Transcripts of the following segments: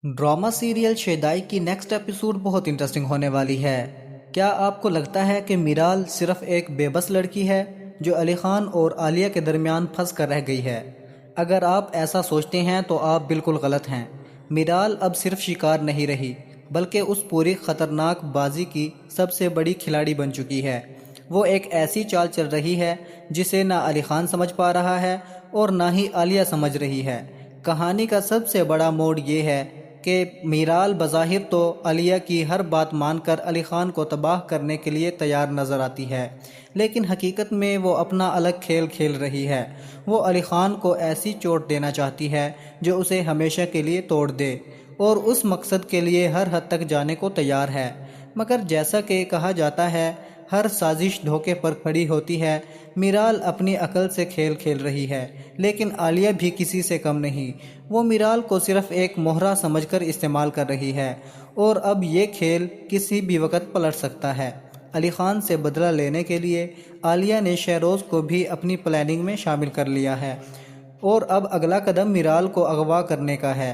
Drama serial शेदाई की next episode बहुत interesting होने वाली है। क्या आपको लगता है कि मीराल सिर्फ एक बेबस लड़की है जो अली खान और आलिया के दरमियान फंस कर रह गई है? अगर आप ऐसा सोचते हैं तो आप बिल्कुल गलत हैं। मीराल अब सिर्फ शिकार नहीं रही, बल्कि उस पूरी खतरनाक बाजी की सबसे बड़ी खिलाड़ी बन चुकी है। वो एक ऐसी चाल चल रही है जिसे ना अली खान समझ पा रहा है और ना ही आलिया समझ रही है। कहानी का सबसे बड़ा मोड़ ये है कि मीराल बज़ाहिर तो आलिया की हर बात मानकर अली खान को तबाह करने के लिए तैयार नज़र आती है, लेकिन हकीकत में वो अपना अलग खेल खेल रही है। वो अली खान को ऐसी चोट देना चाहती है जो उसे हमेशा के लिए तोड़ दे, और उस मकसद के लिए हर हद तक जाने को तैयार है। मगर जैसा कि कहा जाता है, हर साजिश धोखे पर खड़ी होती है। मीराल अपनी अकल से खेल खेल रही है, लेकिन आलिया भी किसी से कम नहीं। वो मीराल को सिर्फ एक मोहरा समझकर इस्तेमाल कर रही है, और अब ये खेल किसी भी वक्त पलट सकता है। अली खान से बदला लेने के लिए आलिया ने शहरोज़ को भी अपनी प्लानिंग में शामिल कर लिया है, और अब अगला कदम मीराल को अगवा करने का है।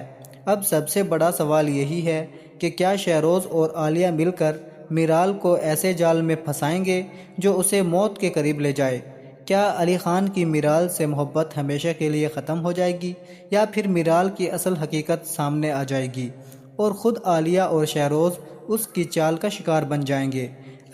अब सबसे बड़ा सवाल यही है कि क्या शहरोज़ और आलिया मिलकर मीराल को ऐसे जाल में फंसाएंगे जो उसे मौत के करीब ले जाए? क्या अली खान की मीराल से मोहब्बत हमेशा के लिए ख़त्म हो जाएगी, या फिर मीराल की असल हकीकत सामने आ जाएगी और ख़ुद आलिया और शहरोज़ उसकी चाल का शिकार बन जाएंगे?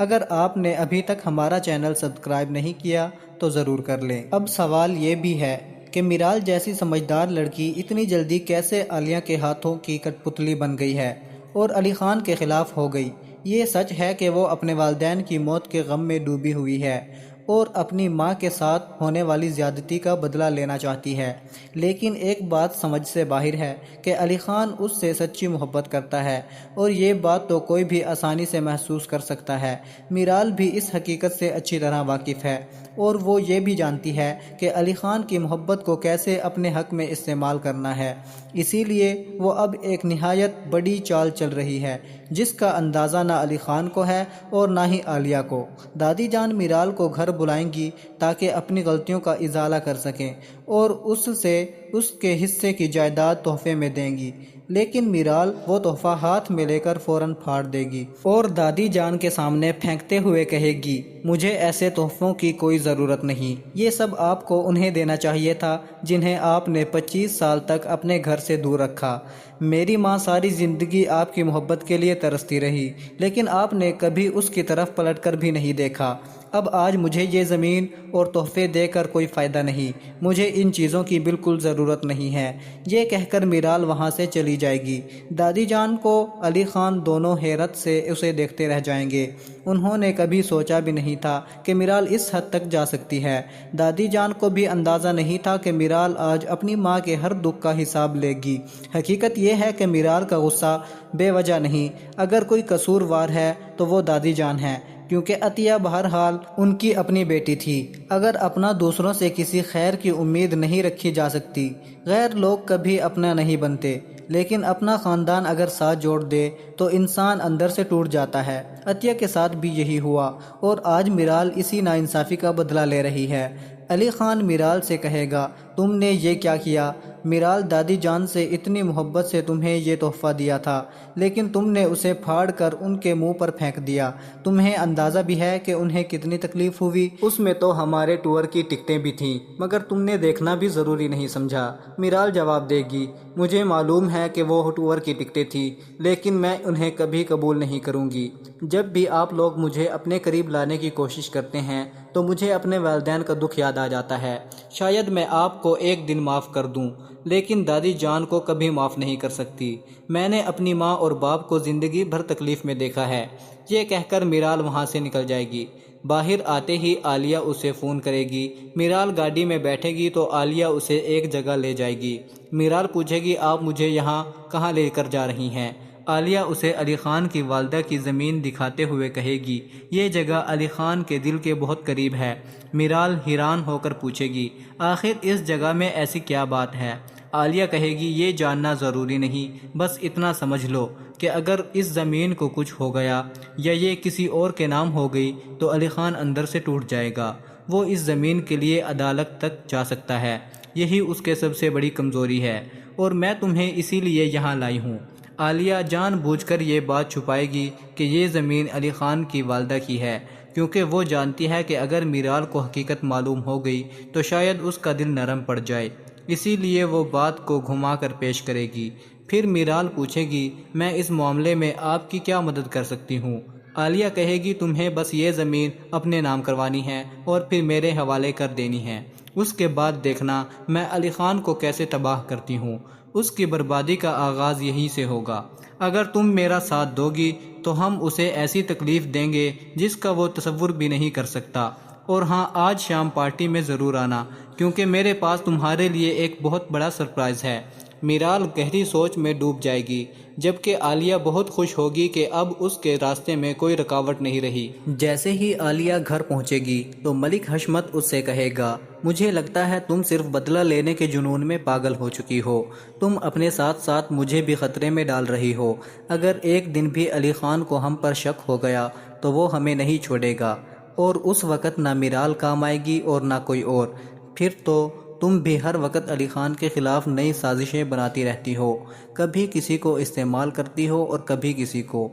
अगर आपने अभी तक हमारा चैनल सब्सक्राइब नहीं किया तो ज़रूर कर लें। अब सवाल ये भी है कि मीराल जैसी समझदार लड़की इतनी जल्दी कैसे आलिया के हाथों की कठपुतली बन गई है और अली खान के ख़िलाफ़ हो गई। ये सच है कि वो अपने वालिदैन की मौत के गम में डूबी हुई है और अपनी माँ के साथ होने वाली ज़्यादती का बदला लेना चाहती है, लेकिन एक बात समझ से बाहर है कि अली खान उससे सच्ची मोहब्बत करता है, और ये बात तो कोई भी आसानी से महसूस कर सकता है। मीराल भी इस हकीकत से अच्छी तरह वाकिफ़ है, और वो ये भी जानती है कि अली खान की मोहब्बत को कैसे अपने हक़ में इस्तेमाल करना है। इसीलिए वो अब एक निहायत बड़ी चाल चल रही है, जिसका अंदाज़ा ना अली खान को है और ना ही आलिया को। दादी जान मीराल को घर बुलाएंगी ताकि अपनी गलतियों का इजाला कर सकें, और उससे उसके हिस्से की जायदाद तोहफे में देंगी, लेकिन मीराल वो तोहफा हाथ में लेकर फ़ौरन फाड़ देगी और दादी जान के सामने फेंकते हुए कहेगी, मुझे ऐसे तोहफ़ों की कोई ज़रूरत नहीं। ये सब आपको उन्हें देना चाहिए था जिन्हें आपने 25 साल तक अपने घर से दूर रखा। मेरी माँ सारी ज़िंदगी आपकी मोहब्बत के लिए तरसती रही, लेकिन आपने कभी उसकी तरफ पलट कर भी नहीं देखा। अब आज मुझे ये ज़मीन और तोहफे देकर कोई फ़ायदा नहीं, मुझे इन चीज़ों की बिल्कुल ज़रूरत नहीं है। ये कहकर मीराल वहाँ से चली जाएगी। दादी जान को अली खान दोनों हैरत से उसे देखते रह जाएंगे। उन्होंने कभी सोचा भी नहीं था कि मीराल इस हद तक जा सकती है। दादी जान को भी अंदाज़ा नहीं था कि मीराल आज अपनी माँ के हर दुख का हिसाब लेगी। हकीकत यह है कि मीराल का गुस्सा बेवजह नहीं, अगर कोई कसूरवार है तो वो दादी जान है, क्योंकि अतिया बहरहाल उनकी अपनी बेटी थी। अगर अपना दूसरों से किसी खैर की उम्मीद नहीं रखी जा सकती, गैर लोग कभी अपना नहीं बनते, लेकिन अपना ख़ानदान अगर साथ जोड़ दे तो इंसान अंदर से टूट जाता है। अतिया के साथ भी यही हुआ, और आज मीराल इसी नाइंसाफ़ी का बदला ले रही है। अली खान मीराल से कहेगा, तुमने ये क्या किया? मीराल, दादी जान से इतनी मोहब्बत से तुम्हें ये तोहफ़ा दिया था, लेकिन तुमने उसे फाड़ कर उनके मुंह पर फेंक दिया। तुम्हें अंदाज़ा भी है कि उन्हें कितनी तकलीफ़ हुई? उसमें तो हमारे टूर की टिकटें भी थीं, मगर तुमने देखना भी ज़रूरी नहीं समझा। मीराल जवाब देगी, मुझे मालूम है कि वो टूर की टिकटें थी, लेकिन मैं उन्हें कभी कबूल नहीं करूँगी। जब भी आप लोग मुझे अपने करीब लाने की कोशिश करते हैं तो मुझे अपने वालिदैन का दुख याद आ जाता है। शायद मैं आपको एक दिन माफ़ कर दूं, लेकिन दादी जान को कभी माफ़ नहीं कर सकती। मैंने अपनी माँ और बाप को ज़िंदगी भर तकलीफ़ में देखा है। ये कहकर मीराल वहाँ से निकल जाएगी। बाहर आते ही आलिया उसे फ़ोन करेगी। मीराल गाड़ी में बैठेगी तो आलिया उसे एक जगह ले जाएगी। मीराल पूछेगी, आप मुझे यहाँ कहाँ लेकर जा रही हैं? आलिया उसे अली खान की वालदा की ज़मीन दिखाते हुए कहेगी, ये जगह अली खान के दिल के बहुत करीब है। मीराल हैरान होकर पूछेगी, आखिर इस जगह में ऐसी क्या बात है? आलिया कहेगी, ये जानना ज़रूरी नहीं, बस इतना समझ लो कि अगर इस ज़मीन को कुछ हो गया या ये किसी और के नाम हो गई तो अली खान अंदर से टूट जाएगा। वो इस ज़मीन के लिए अदालत तक जा सकता है, यही उसके सबसे बड़ी कमज़ोरी है, और मैं तुम्हें इसीलिए यहाँ लाई हूँ। عالیہ جان بوجھ کر یہ بات چھپائے گی کہ یہ زمین علی خان کی والدہ کی ہے، کیونکہ وہ جانتی ہے کہ اگر میرال کو حقیقت معلوم ہو گئی تو شاید اس کا دل نرم پڑ جائے، اسی لیے وہ بات کو گھما کر پیش کرے گی۔ پھر میرال پوچھے گی، میں اس معاملے میں آپ کی کیا مدد کر سکتی ہوں؟ عالیہ کہے گی، تمہیں بس یہ زمین اپنے نام کروانی ہے اور پھر میرے حوالے کر دینی ہے، اس کے بعد دیکھنا میں علی خان کو کیسے تباہ کرتی ہوں۔ اس کی بربادی کا آغاز یہیں سے ہوگا۔ اگر تم میرا ساتھ دو گی تو ہم اسے ایسی تکلیف دیں گے جس کا وہ تصور بھی نہیں کر سکتا۔ اور ہاں، آج شام پارٹی میں ضرور آنا، کیونکہ میرے پاس تمہارے لیے ایک بہت بڑا سرپرائز ہے۔ میرال گہری سوچ میں ڈوب جائے گی، جبکہ عالیہ بہت خوش ہوگی کہ اب اس کے راستے میں کوئی رکاوٹ نہیں رہی۔ جیسے ہی عالیہ گھر پہنچے گی تو ملک حشمت اس سے کہے گا، مجھے لگتا ہے تم صرف بدلہ لینے کے جنون میں پاگل ہو چکی ہو، تم اپنے ساتھ ساتھ مجھے بھی خطرے میں ڈال رہی ہو۔ اگر ایک دن بھی علی خان کو ہم پر شک ہو گیا تو وہ ہمیں نہیں چھوڑے گا، اور اس وقت نہ میرال کام آئے گی اور نہ کوئی اور۔ پھر تو تم بھی ہر وقت علی خان کے خلاف نئی سازشیں بناتی رہتی ہو، کبھی کسی کو استعمال کرتی ہو اور کبھی کسی کو۔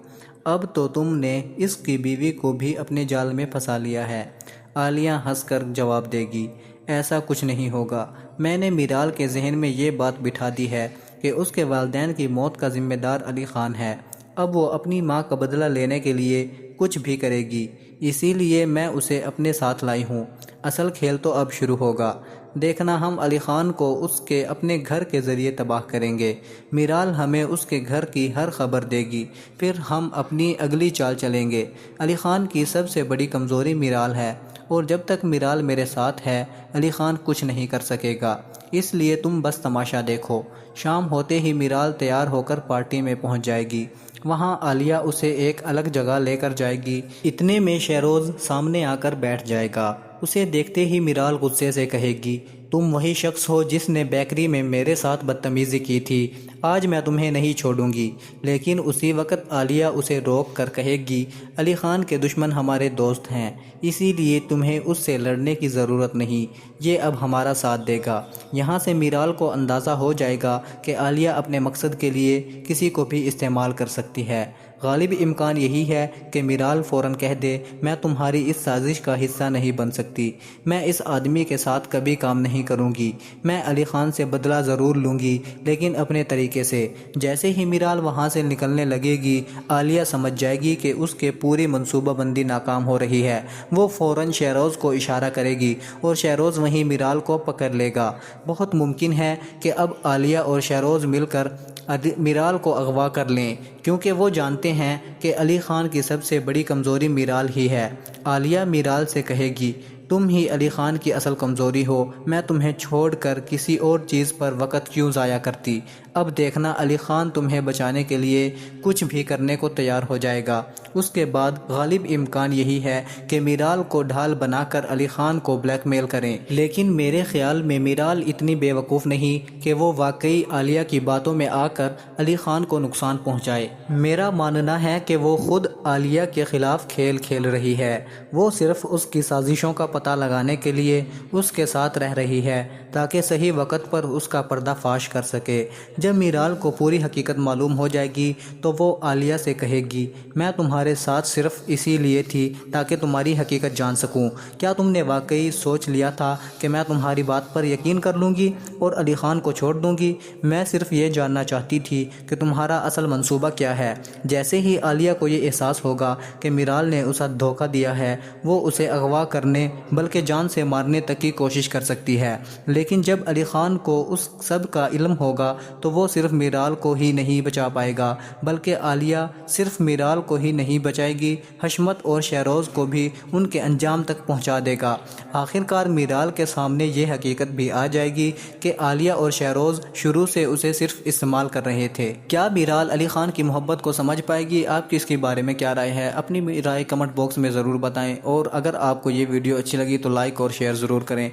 اب تو تم نے اس کی بیوی کو بھی اپنے جال میں پھنسا لیا ہے۔ عالیہ ہنس کر جواب دے گی، ایسا کچھ نہیں ہوگا، میں نے میرال کے ذہن میں یہ بات بٹھا دی ہے کہ اس کے والدین کی موت کا ذمہ دار علی خان ہے۔ اب وہ اپنی ماں کا بدلہ لینے کے لیے کچھ بھی کرے گی، اسی لیے میں اسے اپنے ساتھ لائی ہوں۔ اصل کھیل تو اب شروع ہوگا، دیکھنا ہم علی خان کو اس کے اپنے گھر کے ذریعے تباہ کریں گے۔ میرال ہمیں اس کے گھر کی ہر خبر دے گی، پھر ہم اپنی اگلی چال چلیں گے۔ علی خان کی سب سے بڑی کمزوری میرال ہے، اور جب تک میرال میرے ساتھ ہے علی خان کچھ نہیں کر سکے گا، اس لیے تم بس تماشا دیکھو۔ شام ہوتے ہی میرال تیار ہو کر پارٹی میں پہنچ جائے گی۔ وہاں عالیہ اسے ایک الگ جگہ لے کر جائے گی، اتنے میں شہروز سامنے آ کر بیٹھ جائے گا۔ اسے دیکھتے ہی میرال غصے سے کہے گی، تم وہی شخص ہو جس نے بیکری میں میرے ساتھ بدتمیزی کی تھی، آج میں تمہیں نہیں چھوڑوں گی۔ لیکن اسی وقت عالیہ اسے روک کر کہے گی، علی خان کے دشمن ہمارے دوست ہیں، اسی لیے تمہیں اس سے لڑنے کی ضرورت نہیں، یہ اب ہمارا ساتھ دے گا۔ یہاں سے میرال کو اندازہ ہو جائے گا کہ عالیہ اپنے مقصد کے لیے کسی کو بھی استعمال کر سکتی ہے۔ غالب امکان یہی ہے کہ میرال فوراً کہہ دے، میں تمہاری اس سازش کا حصہ نہیں بن سکتی، میں اس آدمی کے ساتھ کبھی کام نہیں کروں گی، میں علی خان سے بدلہ ضرور لوں گی لیکن اپنے طریقے سے۔ جیسے ہی میرال وہاں سے نکلنے لگے گی، عالیہ سمجھ جائے گی کہ اس کے پوری منصوبہ بندی ناکام ہو رہی ہے۔ وہ فوراً شہروز کو اشارہ کرے گی اور شہروز وہیں میرال کو پکڑ لے گا۔ بہت ممکن ہے کہ اب عالیہ اور شہروز مل کر میرال کو اغوا کر لیں، کیونکہ وہ جانتے ہیں کہ علی خان کی سب سے بڑی کمزوری میرال ہی ہے۔ عالیہ میرال سے کہے گی، تم ہی علی خان کی اصل کمزوری ہو، میں تمہیں چھوڑ کر کسی اور چیز پر وقت کیوں ضائع کرتی؟ اب دیکھنا علی خان تمہیں بچانے کے لیے کچھ بھی کرنے کو تیار ہو جائے گا۔ اس کے بعد غالب امکان یہی ہے کہ میرال کو ڈھال بنا کر علی خان کو بلیک میل کریں، لیکن میرے خیال میں میرال اتنی بے وقوف نہیں کہ وہ واقعی عالیہ کی باتوں میں آ کر علی خان کو نقصان پہنچائے۔ میرا ماننا ہے کہ وہ خود عالیہ کے خلاف کھیل کھیل رہی ہے، وہ صرف اس کی سازشوں کا پتہ لگانے کے لیے اس کے ساتھ رہ رہی ہے تاکہ صحیح وقت پر اس کا پردہ فاش کر سکے۔ جب میرال کو پوری حقیقت معلوم ہو جائے گی تو وہ عالیہ سے کہے گی، میں تمہارے ساتھ صرف اسی لیے تھی تاکہ تمہاری حقیقت جان سکوں۔ کیا تم نے واقعی سوچ لیا تھا کہ میں تمہاری بات پر یقین کر لوں گی اور علی خان کو چھوڑ دوں گی؟ میں صرف یہ جاننا چاہتی تھی کہ تمہارا اصل منصوبہ کیا ہے۔ جیسے ہی عالیہ کو یہ احساس ہوگا کہ میرال نے اسے دھوکہ دیا ہے، وہ اسے اغوا کرنے بلکہ جان سے مارنے تک کی کوشش کر سکتی ہے۔ لیکن جب علی خان کو اس سب کا علم ہوگا تو وہ صرف میرال کو ہی نہیں بچا پائے گا، بلکہ عالیہ صرف میرال کو ہی نہیں بچائے گی، حشمت اور شہروز کو بھی ان کے انجام تک پہنچا دے گا۔ آخرکار میرال کے سامنے یہ حقیقت بھی آ جائے گی کہ عالیہ اور شہروز شروع سے اسے صرف استعمال کر رہے تھے۔ کیا میرال علی خان کی محبت کو سمجھ پائے گی؟ آپ کی اس کے بارے میں کیا رائے ہے؟ اپنی رائے کمنٹ باکس میں ضرور بتائیں، اور اگر آپ کو یہ ویڈیو اچھی لگی تو لائک اور شیئر ضرور کریں۔